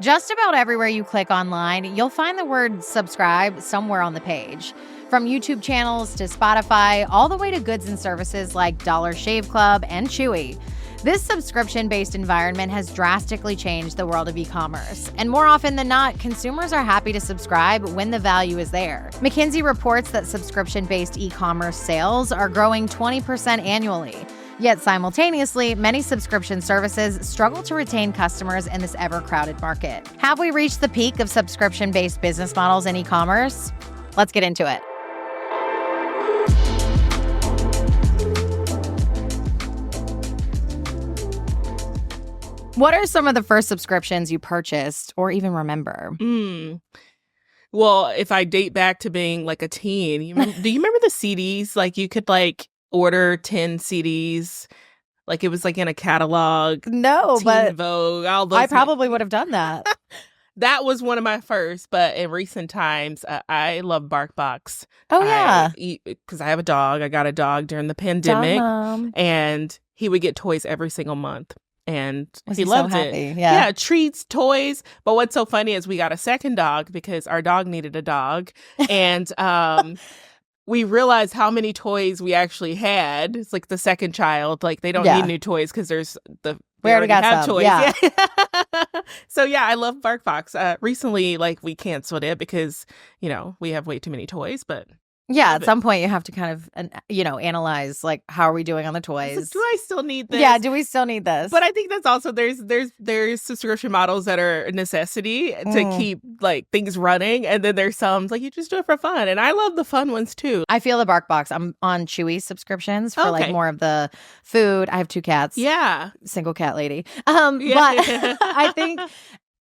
Just about everywhere you click online, you'll find the word subscribe somewhere on the page. From YouTube channels to Spotify, all the way to goods and services like Dollar Shave Club and Chewy. This subscription-based environment has drastically changed the world of e-commerce. And more often than not, consumers are happy to subscribe when the value is there. McKinsey reports that subscription-based e-commerce sales are growing 20% annually. Yet simultaneously, many subscription services struggle to retain customers in this ever-crowded market. Have we reached the peak of subscription-based business models in e-commerce? Let's get into it. What are some of the first subscriptions you purchased or even remember? Well, if I date back to being like a teen, do you remember the CDs? Like you could order 10 CDs, like it was like in a catalog. No, Teen but Vogue, all those I probably would have done that. That was one of my first, but in recent times, I love BarkBox. Oh, yeah. Because I have a dog. I got a dog during the pandemic, and he would get toys every single month. And he loved it. Yeah, treats, toys. But what's so funny is we got a second dog because our dog needed a dog. And we realized how many toys we actually had. It's like the second child. Like they don't need new toys because we already have toys. Yeah. So yeah, I love BarkBox. Recently, we canceled it because, we have way too many toys, but yeah, at some point you have to kind of, analyze how are we doing on the toys? Like, do I still need this? Yeah, do we still need this? But I think that's also there's subscription models that are a necessity to keep things running, and then there's some you just do it for fun, and I love the fun ones too. I feel the BarkBox. I'm on Chewy subscriptions for more of the food. I have 2 cats. Yeah, single cat lady. But I think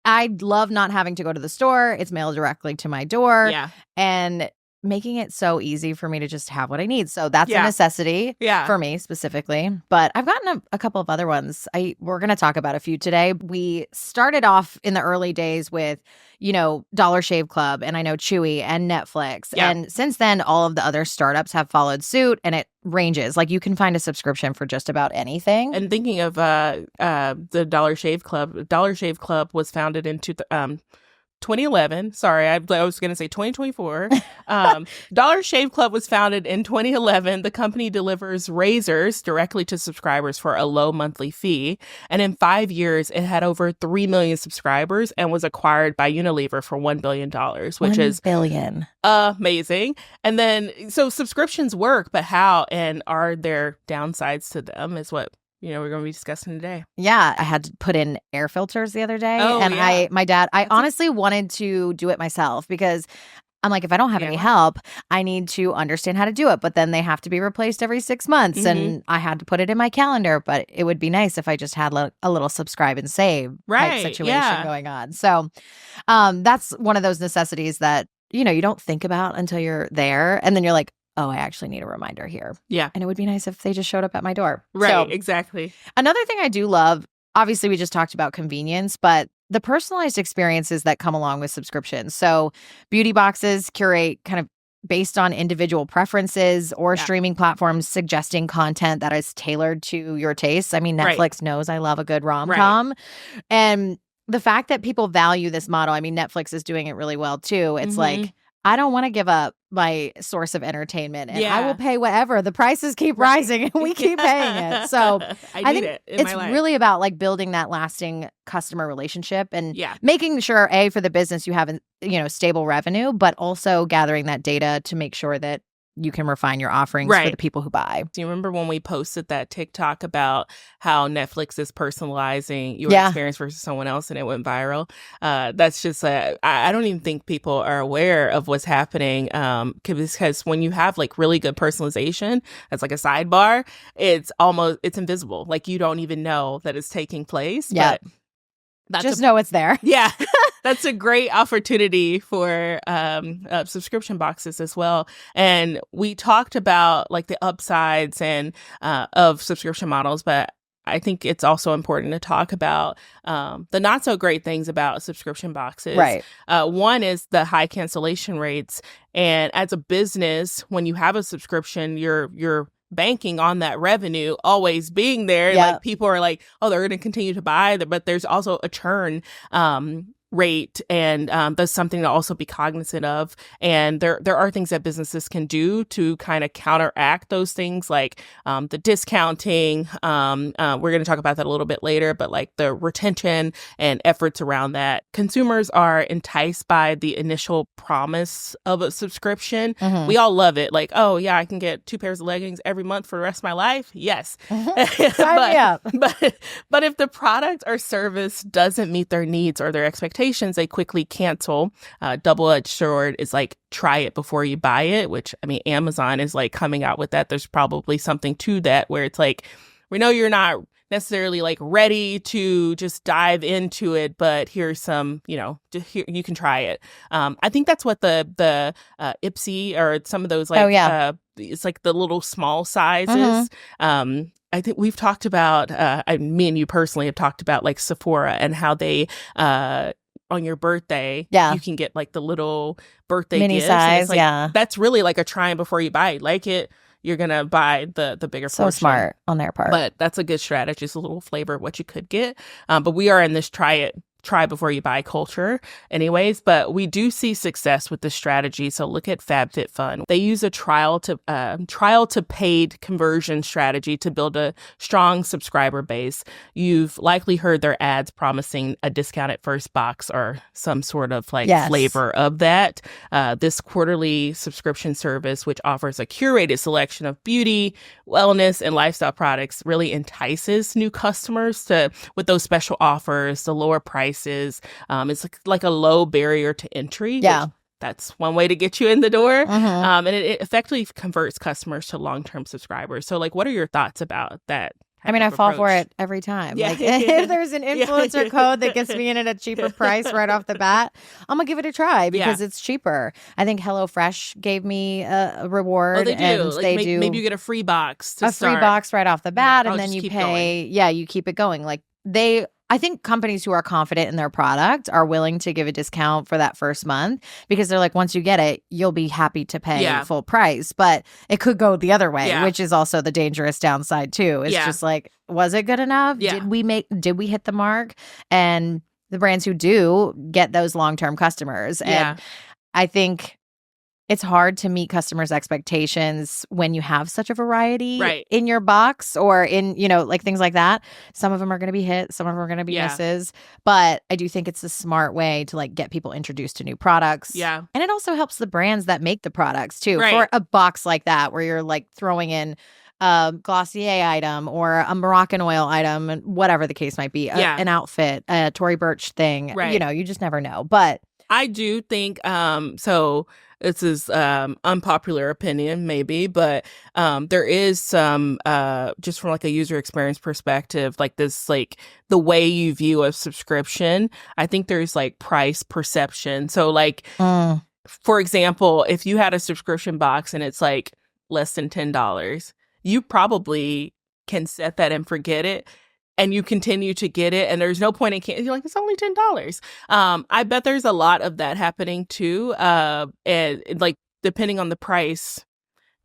I love not having to go to the store. It's mailed directly to my door. Yeah, and making it so easy for me to just have what I need. So that's a necessity for me specifically. But I've gotten a couple of other ones. We're going to talk about a few today. We started off in the early days with, Dollar Shave Club, and I know Chewy and Netflix. Yeah. And since then, all of the other startups have followed suit, and it ranges. You can find a subscription for just about anything. And thinking of the Dollar Shave Club was founded in 2011. Sorry, I was going to say 2024. Dollar Shave Club was founded in 2011. The company delivers razors directly to subscribers for a low monthly fee. And in 5 years, it had over 3 million subscribers and was acquired by Unilever for $1 billion, which is amazing. And then, so subscriptions work, but how and are there downsides to them is what we're going to be discussing today. Yeah. I had to put in air filters the other day. I honestly wanted to do it myself because I'm like, if I don't have any help, I need to understand how to do it. But then they have to be replaced every 6 months. And I had to put it in my calendar. But it would be nice if I just had a little subscribe and save type situation going on. So that's one of those necessities that, you don't think about until you're there. And then you're like, oh, I actually need a reminder here. Yeah. And it would be nice if they just showed up at my door. Right, so, exactly. Another thing I do love, obviously we just talked about convenience, but the personalized experiences that come along with subscriptions. So beauty boxes curate kind of based on individual preferences or streaming platforms suggesting content that is tailored to your tastes. I mean, Netflix knows I love a good rom-com. Right. And the fact that people value this model, I mean, Netflix is doing it really well too. It's I don't want to give up my source of entertainment, and I will pay whatever. The prices keep rising, and we keep paying it. So I think it's really about building that lasting customer relationship and making sure for the business you have stable revenue, but also gathering that data to make sure that you can refine your offerings for the people who buy. Do you remember when we posted that TikTok about how Netflix is personalizing your experience versus someone else and it went viral? That's just, I don't even think people are aware of what's happening because when you have really good personalization, that's like a sidebar, it's invisible. You don't even know that it's taking place. Yeah. Just know it's there. Yeah. That's a great opportunity for subscription boxes as well. And we talked about the upsides and of subscription models, but I think it's also important to talk about the not so great things about subscription boxes. Right. One is the high cancellation rates. And as a business, when you have a subscription, you're banking on that revenue always being there. People are oh, they're going to continue to buy, but there's also a churn rate, and that's something to also be cognizant of. And there are things that businesses can do to kind of counteract those things, like the discounting. We're going to talk about that a little bit later, but like the retention and efforts around that. Consumers are enticed by the initial promise of a subscription. Mhm. We all love it. Like, oh yeah, I can get 2 pairs of leggings every month for the rest of my life. Yes. Sign me up. But if the product or service doesn't meet their needs or their expectations, they quickly cancel. Double-edged sword is like, try it before you buy it, which, I mean, Amazon is like coming out with that. There's probably something to that, where it's like, we know you're not necessarily like ready to just dive into it, but here's some, here, you can try it. I think that's what the Ipsy or some of those, like, it's like the little small sizes. I think we've talked about, me and you personally have talked about like Sephora and how they, on your birthday, you can get like the little birthday mini gifts. size. Like, that's really like a try before you buy it. Like it, you're going to buy the bigger portion. So smart on their part. But that's a good strategy. It's a little flavor of what you could get. But we are in this try before you buy culture anyways, but we do see success with this strategy. So look at FabFitFun. They use a trial to paid conversion strategy to build a strong subscriber base. You've likely heard their ads promising a discounted first box or some sort of like flavor of that. This quarterly subscription service, which offers a curated selection of beauty, wellness, and lifestyle products, really entices new customers with those special offers, the lower prices. It's like a low barrier to entry. Yeah. That's one way to get you in the door. And it effectively converts customers to long-term subscribers. So like, what are your thoughts about that? I mean, I fall for it every time. Yeah. Like, if there's an influencer code that gets me in at a cheaper price right off the bat, I'm going to give it a try because it's cheaper. I think HelloFresh gave me a reward. Oh, they do. And like, they do. Maybe you get a free box to free box right off the bat, and I'll then you keep pay. going. Yeah, you keep it going. Like I think companies who are confident in their product are willing to give a discount for that first month because they're like, once you get it, you'll be happy to pay full price. But it could go the other way, which is also the dangerous downside too. It's just like, was it good enough? Yeah. Did we hit the mark? And the brands who do get those long-term customers. And I think it's hard to meet customers' expectations when you have such a variety in your box or in, like things like that. Some of them are going to be hits, some of them are going to be misses. But I do think it's a smart way to like get people introduced to new products. Yeah. And it also helps the brands that make the products too. For a box like that where you're like throwing in a Glossier item or a Moroccan oil item and whatever the case might be, an outfit, a Tory Burch thing, you just never know. But I do think, so this is unpopular opinion maybe, but there is some, just from like a user experience perspective, like this, like the way you view a subscription, I think there's like price perception. So like, for example, if you had a subscription box and it's like less than $10, you probably can set that and forget it. And you continue to get it, and there's no point in you're like, it's only $10. I bet there's a lot of that happening too. And like depending on the price,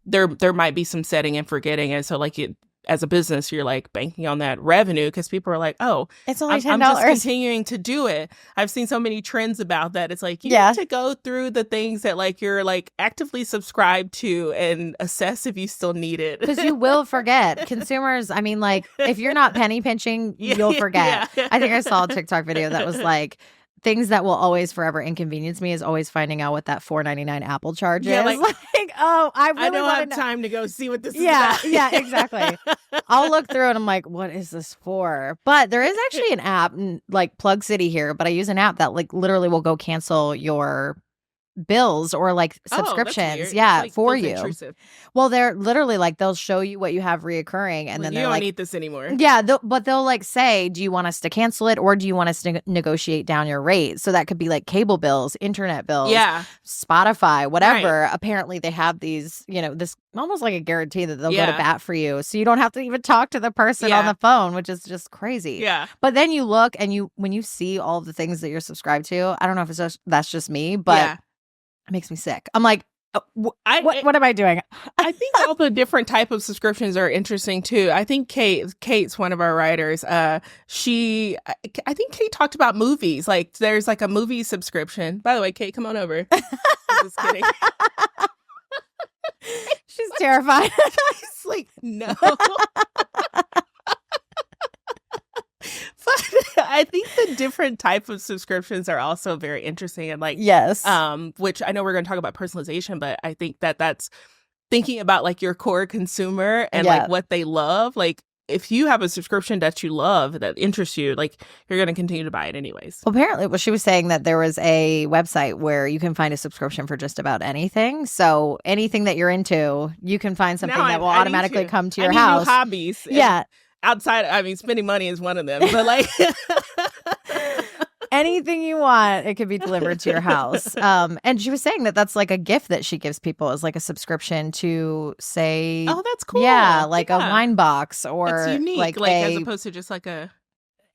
there might be some setting and forgetting. And so like as a business, you're like banking on that revenue because people are like, oh, it's only $10. I'm just continuing to do it. I've seen so many trends about that. It's like you need to go through the things that like you're like actively subscribed to and assess if you still need it. Because you will forget. Consumers, I mean, like if you're not penny pinching, you'll forget. Yeah. I think I saw a TikTok video that was like, things that will always forever inconvenience me is always finding out what that $4.99 Apple charge is. Like, oh, I don't have time to go see what this is about. about. Yeah, exactly. I'll look through and I'm like, what is this for? But there is actually an app, like Plug City here, but I use an app that like literally will go cancel your bills or like subscriptions like, for you. Intrusive. Well, they're literally like they'll show you what you have reoccurring and then you they're don't like, need this anymore. Yeah, but they'll like say, do you want us to cancel it or do you want us to negotiate down your rate? So that could be like cable bills, internet bills, Spotify, whatever. Apparently they have these, this almost like a guarantee that they'll go to bat for you. So you don't have to even talk to the person on the phone, which is just crazy. Yeah. But then you look and when you see all of the things that you're subscribed to, I don't know if that's just me, but it makes me sick. I'm like, What am I doing? I think all the different type of subscriptions are interesting too. I think Kate's one of our writers. I think Kate talked about movies. Like there's like a movie subscription. By the way, Kate, come on over. I'm just kidding. She's terrified. It's like, no. But I think the different type of subscriptions are also very interesting, and like, yes, which I know we're going to talk about personalization, but I think that's thinking about like your core consumer and like what they love. Like if you have a subscription that you love, that interests you, like you're going to continue to buy it anyways. Well, apparently, she was saying that there was a website where you can find a subscription for just about anything. So anything that you're into, you can find something that will automatically come to your house. New hobbies. Yeah. Outside, I mean, spending money is one of them, but like anything you want, it could be delivered to your house. And she was saying that that's like a gift that she gives people, is like a subscription to, say, oh, that's cool. Yeah, like a wine box, or that's unique, like as opposed to just like an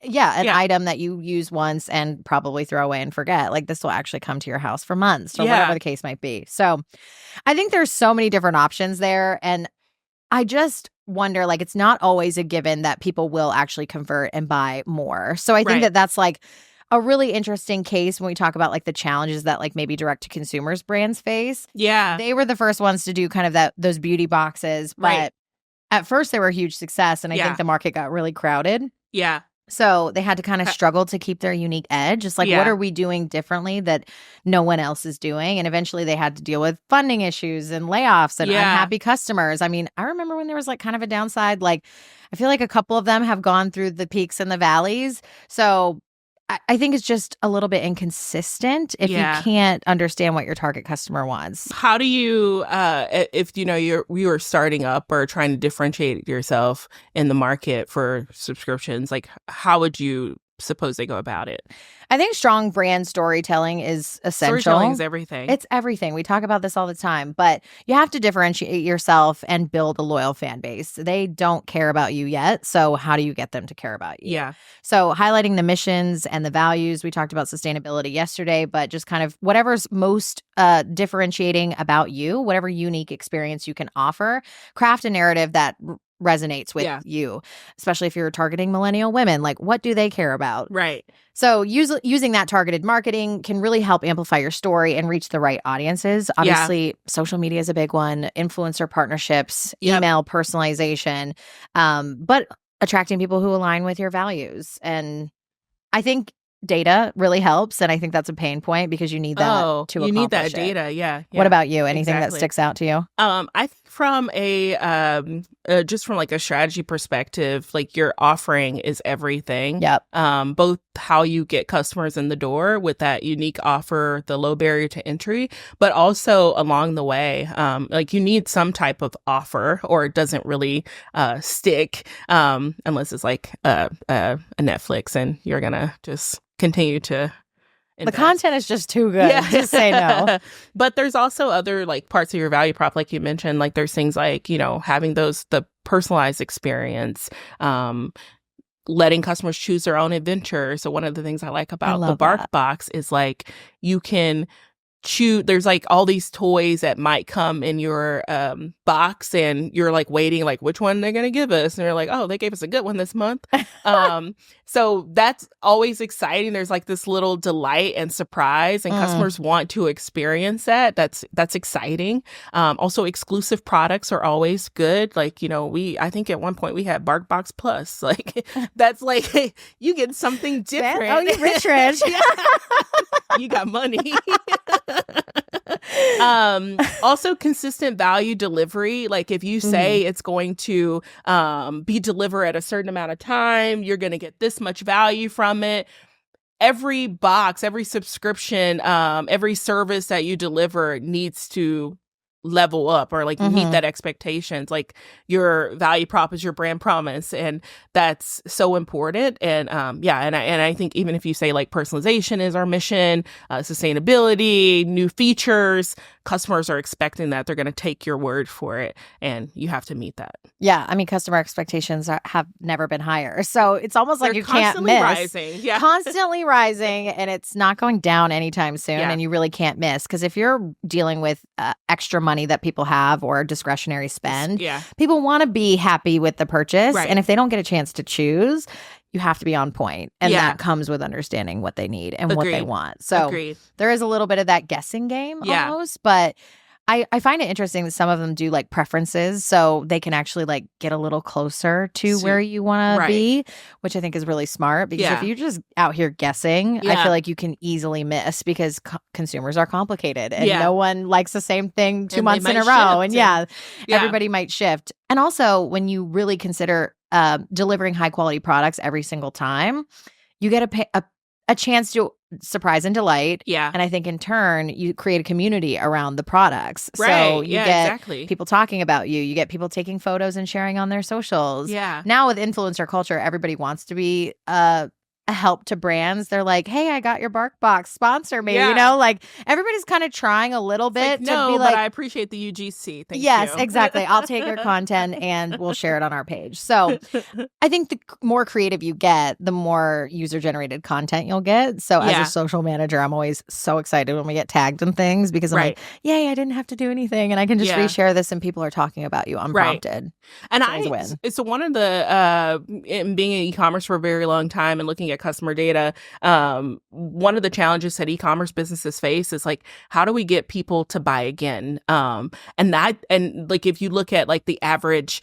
item that you use once and probably throw away and forget. Like this will actually come to your house for months, or whatever the case might be. So I think there's so many different options there, and I just wonder, like, it's not always a given that people will actually convert and buy more. So I think that that's like a really interesting case when we talk about like the challenges that like maybe direct to consumers brands face. Yeah. They were the first ones to do kind of those beauty boxes, but at first they were a huge success, and I think the market got really crowded. Yeah. So they had to kind of struggle to keep their unique edge. It's like, what are we doing differently that no one else is doing? And eventually they had to deal with funding issues and layoffs and unhappy customers. I mean, I remember when there was like kind of a downside. Like, I feel like a couple of them have gone through the peaks and the valleys. So I think it's just a little bit inconsistent if you can't understand what your target customer wants. How do you, if you know you are starting up or trying to differentiate yourself in the market for subscriptions, like how would you suppose they go about it? I think strong brand storytelling is essential. Storytelling is everything. It's everything. We talk about this all the time, but you have to differentiate yourself and build a loyal fan base. They don't care about you yet, so how do you get them to care about you? Yeah. So highlighting the missions and the values. We talked about sustainability yesterday, but just kind of whatever's most differentiating about you, whatever unique experience you can offer, craft a narrative that resonates with you, especially if you're targeting millennial women. Like, what do they care about? Right. So using that targeted marketing can really help amplify your story and reach the right audiences. Obviously, social media is a big one, influencer partnerships, email personalization, but attracting people who align with your values. And I think data really helps, and I think that's a pain point because you need that to accomplish you need that it. data. Yeah. What about you? Anything that sticks out to you? I think from just from like a strategy perspective, like your offering is everything. Yep. Both how you get customers in the door with that unique offer, the low barrier to entry, but also along the way, like you need some type of offer, or it doesn't really stick unless it's like a Netflix and you're gonna just continue to invest. The content is just too good to say no. But there's also other like parts of your value prop, like you mentioned, like there's things like, you know, having the personalized experience, letting customers choose their own adventure. So one of the things I like about the Bark Box is like you can choose. There's like all these toys that might come in your box, and you're like waiting, like which one they're gonna give us, and you're like, oh, they gave us a good one this month. So that's always exciting. There's like this little delight and surprise, and customers want to experience that. That's exciting. Also, exclusive products are always good. Like, you know, I think at one point we had Bark Box Plus. Like that's like you get something different. Oh, you're rich. You got money. Also consistent value delivery. Like if you say it's going to be delivered at a certain amount of time, you're going to get this much value from it. Every box, every subscription, every service that you deliver needs to level up or like meet that expectations. Like your value prop is your brand promise, and that's so important. And and I think even if you say like personalization is our mission, sustainability, new features, customers are expecting that. They're going to take your word for it, and you have to meet that. Yeah, I mean, customer expectations have never been higher, so it's almost like you can't miss. Rising. Yeah. Constantly rising, and it's not going down anytime soon. And you really can't miss, because if you're dealing with extra money that people have or discretionary spend, people want to be happy with the purchase, and if they don't get a chance to choose, you have to be on point, and that comes with understanding what they need and what they want. So there is a little bit of that guessing game almost, but I find it interesting that some of them do like preferences, so they can actually like get a little closer to where you want to be, which I think is really smart, because if you're just out here guessing, I feel like you can easily miss, because consumers are complicated, and no one likes the same thing 2 months in a row. And everybody might shift. And also, when you really consider delivering high quality products every single time, you get a chance to surprise and delight. And I think in turn, you create a community around the products. So you get people talking about you. You get people taking photos and sharing on their socials. Now with influencer culture, everybody wants to be a help to brands. They're like, hey, I got your BarkBox, sponsor me. You know, like everybody's kind of trying a little bit to be like, but I appreciate the UGC. Thank you. Yes, exactly. I'll take your content and we'll share it on our page. So I think the more creative you get, the more user-generated content you'll get. So as a social manager, I'm always so excited when we get tagged in things, because I'm like, yay, I didn't have to do anything, and I can just reshare this and people are talking about you unprompted. And so one of the, in being in e-commerce for a very long time and looking at customer data, one of the challenges that e-commerce businesses face is like, how do we get people to buy again? And like, if you look at like the average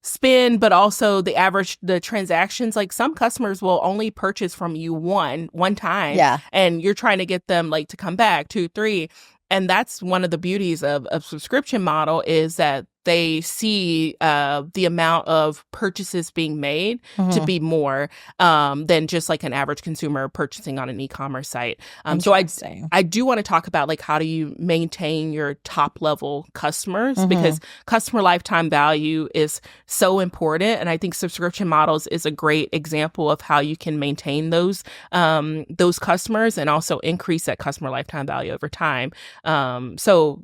spend, but also the transactions, like some customers will only purchase from you one time, and you're trying to get them like to come back 2, 3. And that's one of the beauties of a subscription model, is that they see the amount of purchases being made to be more than just like an average consumer purchasing on an e-commerce site. So I do want to talk about like, how do you maintain your top level customers, because customer lifetime value is so important. And I think subscription models is a great example of how you can maintain those customers and also increase that customer lifetime value over time. So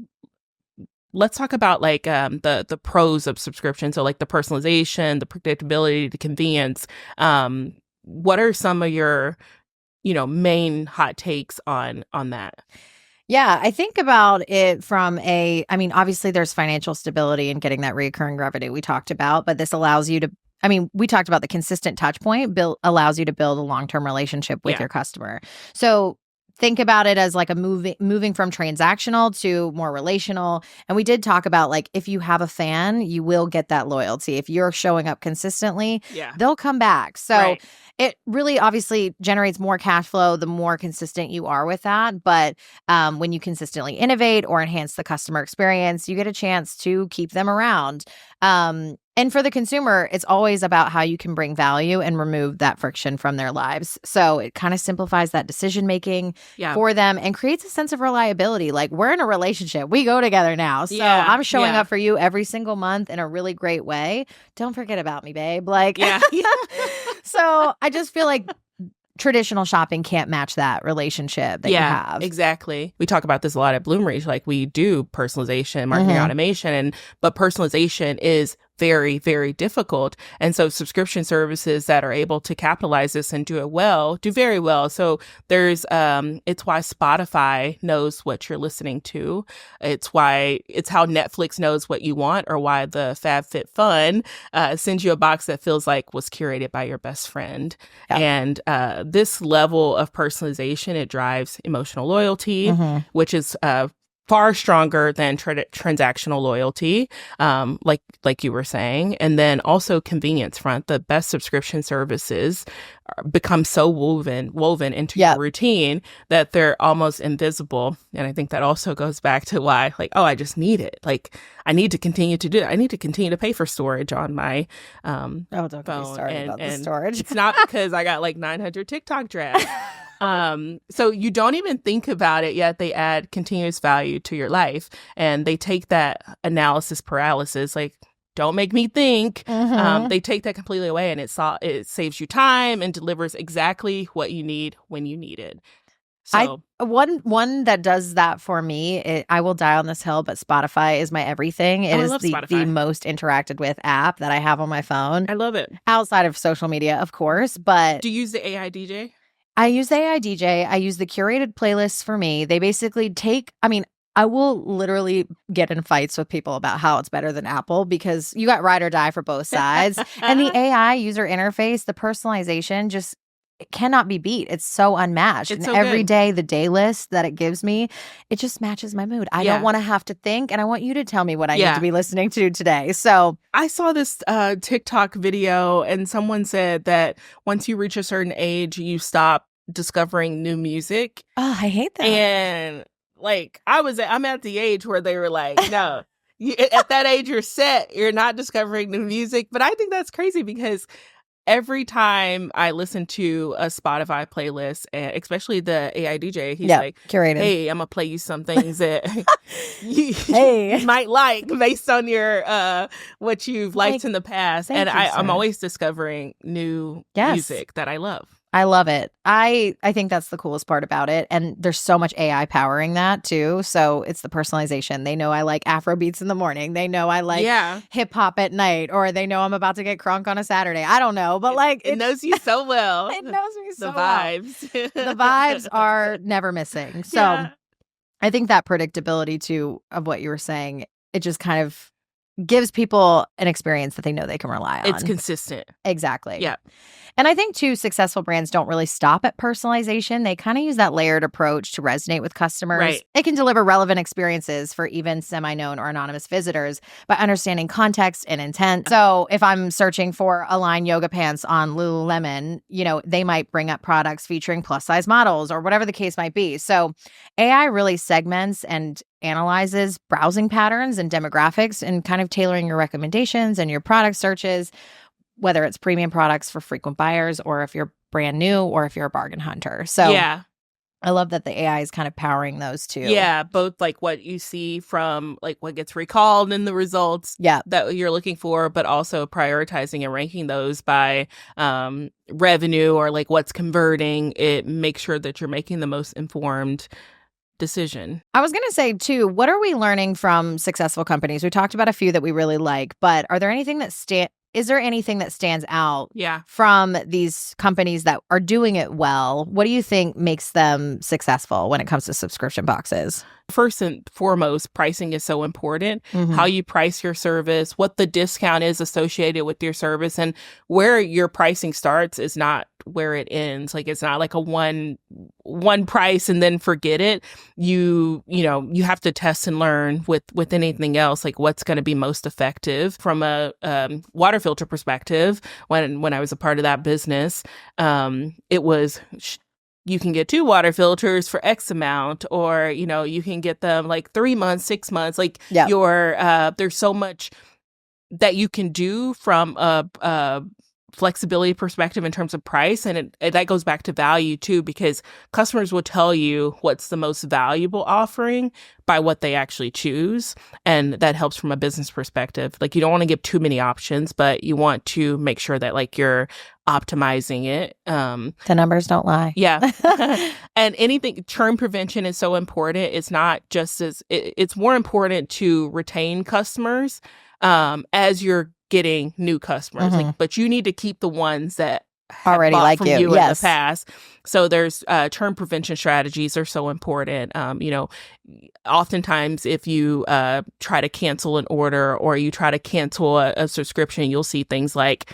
let's talk about like the pros of subscription. So like the personalization, the predictability, the convenience. What are some of your, main hot takes on that? Yeah, I think about it from obviously there's financial stability and getting that recurring revenue we talked about, but this allows you to, we talked about the consistent touch point allows you to build a long-term relationship with your customer. So think about it as like a moving from transactional to more relational. And we did talk about like, if you have a fan, you will get that loyalty. If you're showing up consistently, they'll come back. So it really obviously generates more cash flow the more consistent you are with that. But when you consistently innovate or enhance the customer experience, you get a chance to keep them around. And for the consumer, it's always about how you can bring value and remove that friction from their lives. So it kind of simplifies that decision making for them and creates a sense of reliability. Like, we're in a relationship. We go together now. So I'm showing up for you every single month in a really great way. Don't forget about me, babe. Like, so I just feel like traditional shopping can't match that relationship that you have. Exactly. We talk about this a lot at Bloomreach. Like, we do personalization, marketing automation, but personalization is very, very difficult. And so subscription services that are able to capitalize this and do it well, do very well. So there's, it's why Spotify knows what you're listening to. It's how Netflix knows what you want, or why the FabFitFun sends you a box that feels like was curated by your best friend. And this level of personalization, it drives emotional loyalty, which is far stronger than transactional loyalty, like you were saying. And then also convenience front. The best subscription services become so woven into your routine that they're almost invisible. And I think that also goes back to why, like, I just need it. Like, I need to continue to do it. I need to continue to pay for storage on my don't get me started about the storage. It's not because I got like 900 TikTok drafts. So you don't even think about it, yet they add continuous value to your life. And they take that analysis paralysis, like, don't make me think. They take that completely away, and it saves you time and delivers exactly what you need when you need it. So one that does that for me, I will die on this hill, but Spotify is my everything. It is the most interacted with app that I have on my phone. I love it. Outside of social media, of course, but do you use the AI DJ? I use the AI DJ. I use the curated playlists for me. They basically I will literally get in fights with people about how it's better than Apple because you got ride or die for both sides. And the AI user interface, the personalization, just it cannot be beat. It's so unmatched. It's and so every good. day, the day list that it gives me, it just matches my mood. I don't want to have to think, and I want you to tell me what I need to be listening to today. So I saw this TikTok video, and someone said that once you reach a certain age, you stop discovering new music. Oh, I hate that. And like I'm at the age where they were like, no, at that age you're set. You're not discovering new music. But I think that's crazy because every time I listen to a Spotify playlist, and especially the AI DJ, he's like, curated. Hey, I'm gonna play you some things that you might like based on your what you've liked in the past. And I'm always discovering new music that I love. I love it. I think that's the coolest part about it. And there's so much AI powering that too. So it's the personalization. They know I like Afro beats in the morning. They know I like hip hop at night, or they know I'm about to get crunk on a Saturday. I don't know, but like it knows you so well. It knows me so well. The vibes. The vibes are never missing. So I think that predictability too of what you were saying, it just kind of gives people an experience that they know they can rely on. It's consistent. Exactly. Yeah. And I think, too, successful brands don't really stop at personalization. They kind of use that layered approach to resonate with customers. Right. It can deliver relevant experiences for even semi-known or anonymous visitors by understanding context and intent. So if I'm searching for Align yoga pants on Lululemon, they might bring up products featuring plus-size models or whatever the case might be. So AI really segments and analyzes browsing patterns and demographics and kind of tailoring your recommendations and your product searches, whether it's premium products for frequent buyers or if you're brand new or if you're a bargain hunter. So I love that the AI is kind of powering those two. Yeah, both like what you see from like what gets recalled in the results that you're looking for, but also prioritizing and ranking those by revenue or like what's converting. It makes sure that you're making the most informed decision. I was going to say too, what are we learning from successful companies? We talked about a few that we really like, but are there anything that is there anything that stands out from these companies that are doing it well? What do you think makes them successful when it comes to subscription boxes? First and foremost, pricing is so important. How you price your service, what the discount is associated with your service, and where your pricing starts is not where it ends. Like it's not like a one price and then forget it. You have to test and learn with anything else, like what's going to be most effective. From a water filter perspective, when I was a part of that business, it was you can get 2 water filters for X amount, or, you can get them like 3 months, 6 months, like there's so much that you can do from a flexibility perspective in terms of price. And that goes back to value too, because customers will tell you what's the most valuable offering by what they actually choose. And that helps from a business perspective. Like you don't want to give too many options, but you want to make sure that like you're optimizing it. The numbers don't lie. Yeah. And churn prevention is so important. It's not just it's more important to retain customers as you're getting new customers. But you need to keep the ones that already like from you in the past. So there's churn prevention strategies are so important. Oftentimes if you try to cancel an order or you try to cancel a subscription, you'll see things like,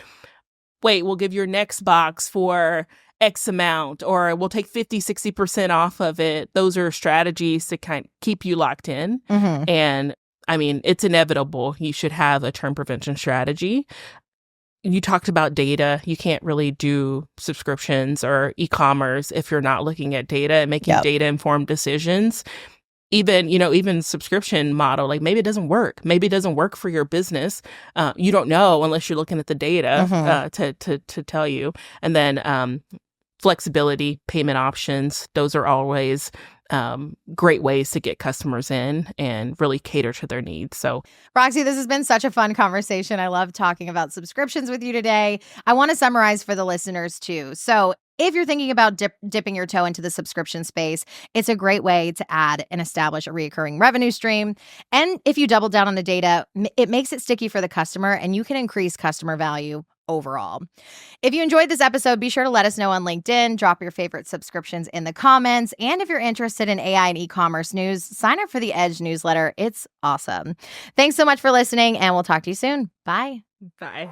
wait, we'll give your next box for X amount, or we'll take 50-60% off of it. Those are strategies to kind of keep you locked in. And I mean, it's inevitable. You should have a churn prevention strategy. You talked about data. You can't really do subscriptions or e-commerce if you're not looking at data and making data-informed decisions. Even subscription model, like maybe it doesn't work. Maybe it doesn't work for your business. You don't know unless you're looking at the data to tell you. And then flexibility, payment options. Those are always great ways to get customers in and really cater to their needs. So, Roxy, this has been such a fun conversation. I love talking about subscriptions with you today. I want to summarize for the listeners too. So if you're thinking about dipping your toe into the subscription space, it's a great way to add and establish a recurring revenue stream. And if you double down on the data, it makes it sticky for the customer and you can increase customer value overall. If you enjoyed this episode, be sure to let us know on LinkedIn, drop your favorite subscriptions in the comments, and if you're interested in AI and e-commerce news, sign up for the Edge newsletter. It's awesome. Thanks so much for listening, and we'll talk to you soon. Bye. bye.